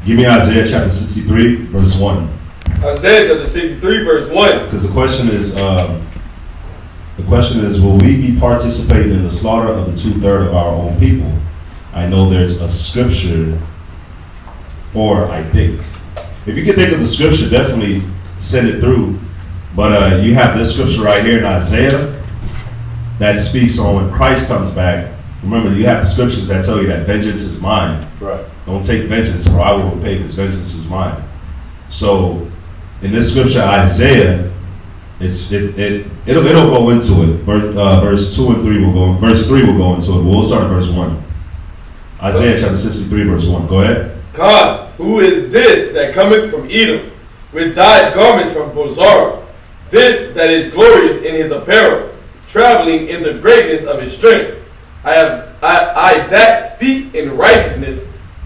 Give me Isaiah chapter 63, verse 1. Isaiah chapter 63, verse 1. Because the question is, will we be participating in the slaughter of the 2/3 of our own people? I know there's a scripture for, I think. If you can think of the scripture, definitely send it through. But you have this scripture right here in Isaiah that speaks on when Christ comes back. Remember, you have the scriptures that tell you that vengeance is mine. Right. Don't take vengeance, for I will repay, because vengeance is mine. So, in this scripture, Isaiah, it'll go into it. Verse 2 and 3 will go. Verse 3 will go into it. But we'll start at verse 1. Isaiah chapter 63, verse 1. Go ahead. God, who is this that cometh from Edom, with dyed garments from Bozrah? This that is glorious in his apparel, traveling in the greatness of his strength. I that speak in righteousness,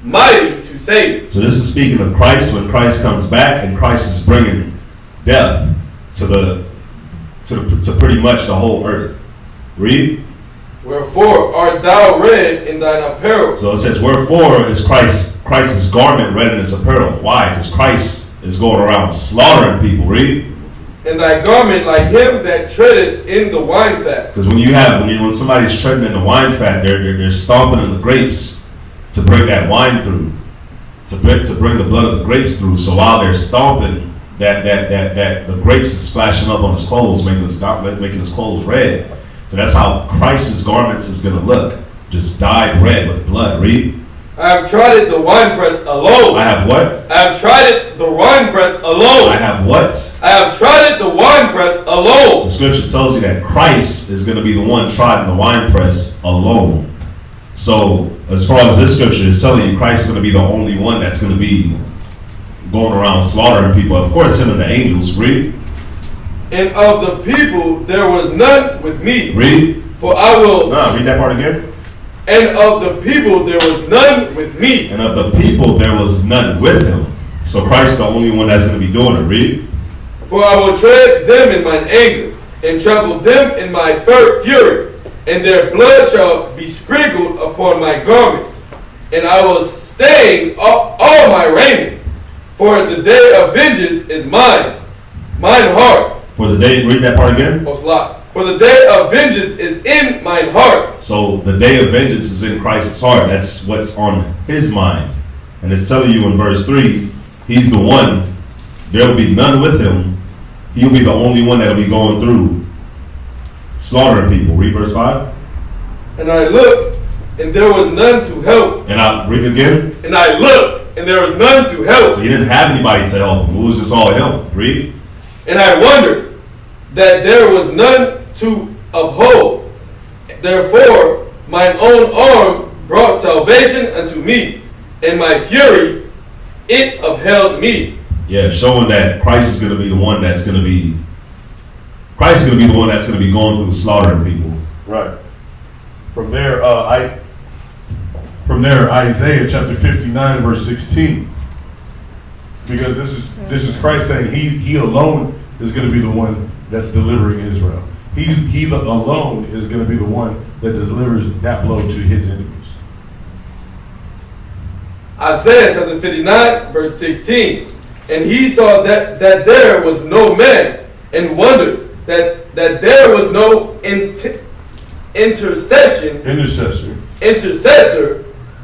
mighty to save. So this is speaking of Christ when Christ comes back, and Christ is bringing death to pretty much the whole earth. Read. Wherefore art thou red in thine apparel? So it says, wherefore is Christ's garment red in his apparel? Why? Because Christ is going around slaughtering people. Read. And thy garment like him that treadeth in the wine fat. Because when somebody's treading in the wine fat, they're stomping in the grapes to bring that wine through, to bring the blood of the grapes through. So while they're stomping, that the grapes is splashing up on his clothes, making his clothes red. So that's how Christ's garments is going to look, just dyed red with blood. Read. I have trodden the winepress alone. I have what? I have trodden the winepress alone. I have what? I have trodden the winepress alone. The scripture tells you that Christ is going to be the one trotting the winepress alone. So as far as this scripture is telling you, Christ is going to be the only one that's going to be going around slaughtering people. Of course, him and the angels. Read. And of the people there was none with me. Read. For I will. Read that part again. And of the people there was none with me. And of the people there was none with him. So Christ is the only one that's going to be doing it. Read. For I will tread them in mine anger, and trample them in my fury, and their blood shall be sprinkled upon my garments, and I will stain all my raiment. For the day of vengeance is mine heart. For the day, read that part again. For the day of vengeance is in mine heart. So the day of vengeance is in Christ's heart. That's what's on his mind. And it's telling you in verse 3, he's the one. There will be none with him. He'll be the only one that will be going through slaughtering people. Read verse 5. And I looked, and there was none to help. And I read it again. And I looked, and there was none to help. So he didn't have anybody to help him. It was just all him. Read. And I wondered that there was none to uphold. Therefore, mine own arm brought salvation unto me, and my fury, it upheld me. Yeah, showing that Christ is going to be the one that's going to be going through slaughtering people. Right. From there, Isaiah chapter 59, verse 16. Because this is Christ saying he alone is going to be the one that's delivering Israel. He alone is going to be the one that delivers that blow to his enemies. Isaiah chapter 59, verse 16. And he saw that there was no man, and wondered that there was no intercessor.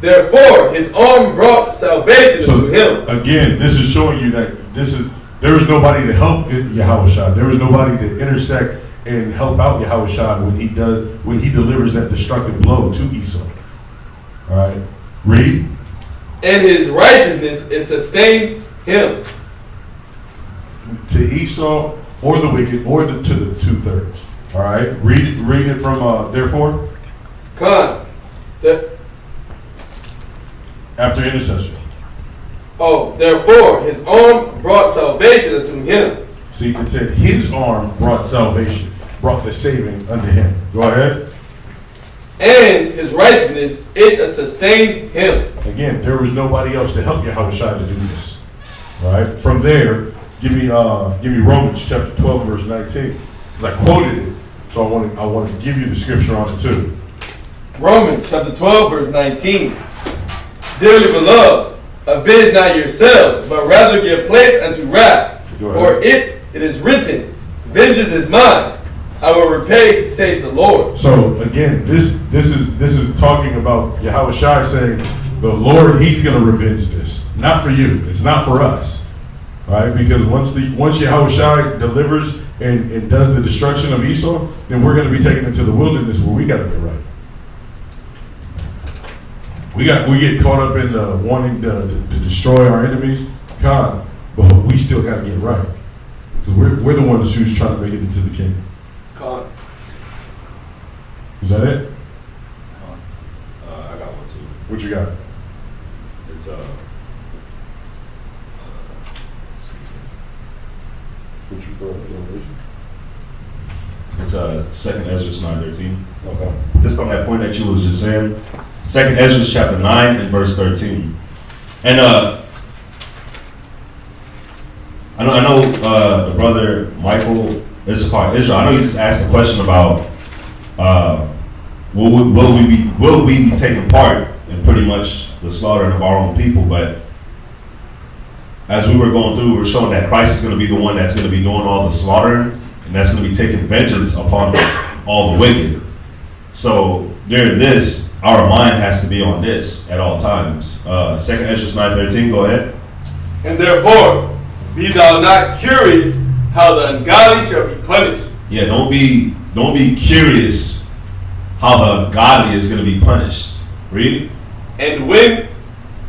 Therefore, his arm brought salvation to him. Again, this is showing you that there is nobody to help Yahushua. There is nobody to intersect and help out Yahushua when he delivers that destructive blow to Esau. All right, read. And his righteousness is sustained him. To Esau or the wicked or to the 2/3. All right, read it from therefore. After intercession. Therefore his arm brought salvation unto him. See, it said his arm brought salvation, brought the saving unto him. Go ahead. And his righteousness, it sustained him. Again, there was nobody else to help Yahushua to do this. All right. From there, give me Romans chapter 12, verse 19. Because I quoted it, so I want to give you the scripture on it too. Romans chapter 12, verse 19. Dearly beloved, avenge not yourselves, but rather give place unto wrath. Go For ahead. it is written, vengeance is mine, I will repay, saith the Lord. So again, this is talking about Yahweh Shai saying, the Lord, He's going to revenge this, not for you. It's not for us, right? Because once Yahweh Shai delivers and does the destruction of Esau, then we're going to be taken into the wilderness where we got to get right. We get caught up in wanting to destroy our enemies, God, but we still got to get right because we're the ones who's trying to make it into the kingdom. Con. Is that it? I got one too. What you got? It's What you got? it's 2nd Ezra 9:13. Okay. Just on that point that you was just saying, 2nd Ezra chapter 9 and verse 13. And I know the brother Michael Issachar Israel. I know you just asked a question about will we be taking part in pretty much the slaughtering of our own people, but as we were going through, we were showing that Christ is going to be the one that's going to be doing all the slaughtering, and that's going to be taking vengeance upon all the wicked. So during this, our mind has to be on this at all times. 2nd Ezra 9:13, go ahead. And therefore, be thou not curious how the ungodly shall be punished. Yeah, don't be curious how the ungodly is going to be punished. Read.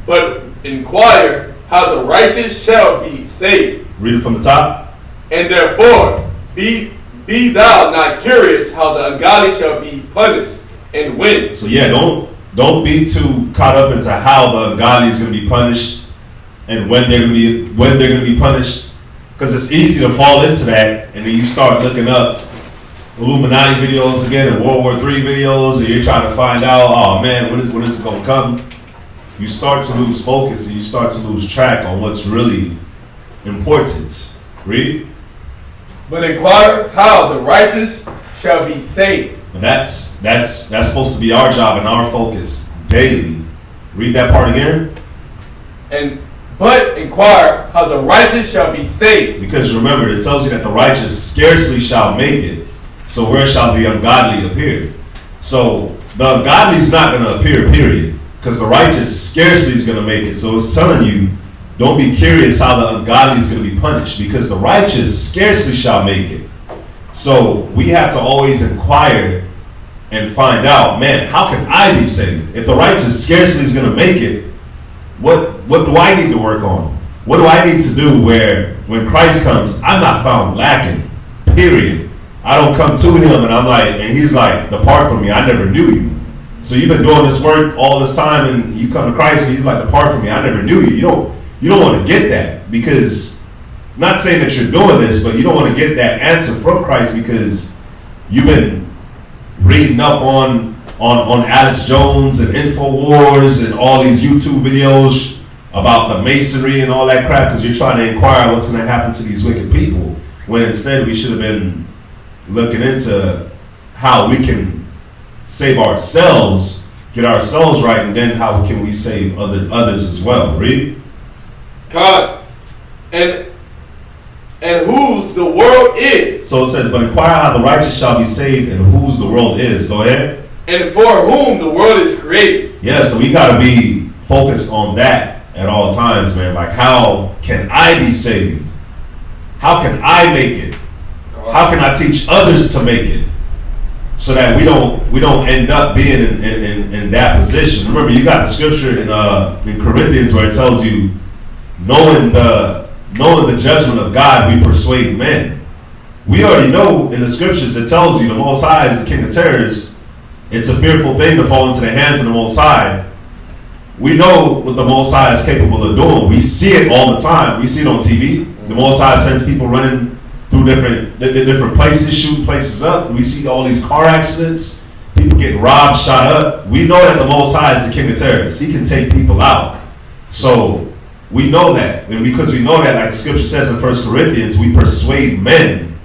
But inquire how the righteous shall be saved. Read it from the top. And therefore, be thou not curious how the ungodly shall be punished, and when. So yeah, don't be too caught up into how the ungodly is going to be punished and when they're going to be punished, because it's easy to fall into that, and then you start looking up Illuminati videos again and World War III videos, and you're trying to find out, oh man, when is it going to come? You start to lose focus and you start to lose track on what's really important. Read. But inquire how the righteous shall be saved. And that's supposed to be our job and our focus daily. Read that part again. But inquire how the righteous shall be saved. Because remember, it tells you that the righteous scarcely shall make it. So where shall the ungodly appear? So the ungodly is not going to appear, period. Because the righteous scarcely is going to make it. So it's telling you, don't be curious how the ungodly is going to be punished, because the righteous scarcely shall make it. So we have to always inquire and find out, man, how can I be saved? If the righteous scarcely is going to make it, what do I need to work on? What do I need to do where when Christ comes, I'm not found lacking, period. I don't come to him and he's like, depart from me, I never knew you. So you've been doing this work all this time and you come to Christ and he's like, depart from me, I never knew you. You don't want to get that, because, not saying that you're doing this, but you don't want to get that answer from Christ because you've been reading up on Alex Jones and InfoWars and all these YouTube videos about the masonry and all that crap, because you're trying to inquire what's going to happen to these wicked people, when instead we should have been looking into how we can save ourselves, get ourselves right, and then how can we save others as well. Read. God, and whose the world is. So it says, but inquire how the righteous shall be saved and whose the world is. Go ahead. And for whom the world is created. Yeah, so we got to be focused on that at all times, man. Like, how can I be saved? How can I make it? How can I teach others to make it? So that we don't end up being in that position. Remember, you got the scripture in Corinthians where it tells you, knowing the judgment of God, we persuade men. We already know in the scriptures it tells you the Most High is the king of terrors. It's a fearful thing to fall into the hands of the Most High. We know what the Most High is capable of doing. We see it all the time. We see it on TV. The Most High sends people running through different places, shooting places up. We see all these car accidents, people getting robbed, shot up. We know that the Most High is the king of terrors. He can take people out. So we know that. And because we know that, like the scripture says in 1 Corinthians, we persuade men.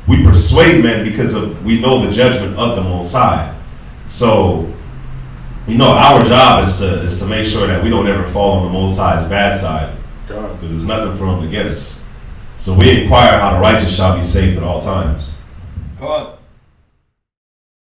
We persuade men because we know the judgment of the Most High. So You know, our job is to make sure that we don't ever fall on the Most High's bad side, God. because there's nothing for him to get us. So we inquire how the righteous shall be saved at all times. God.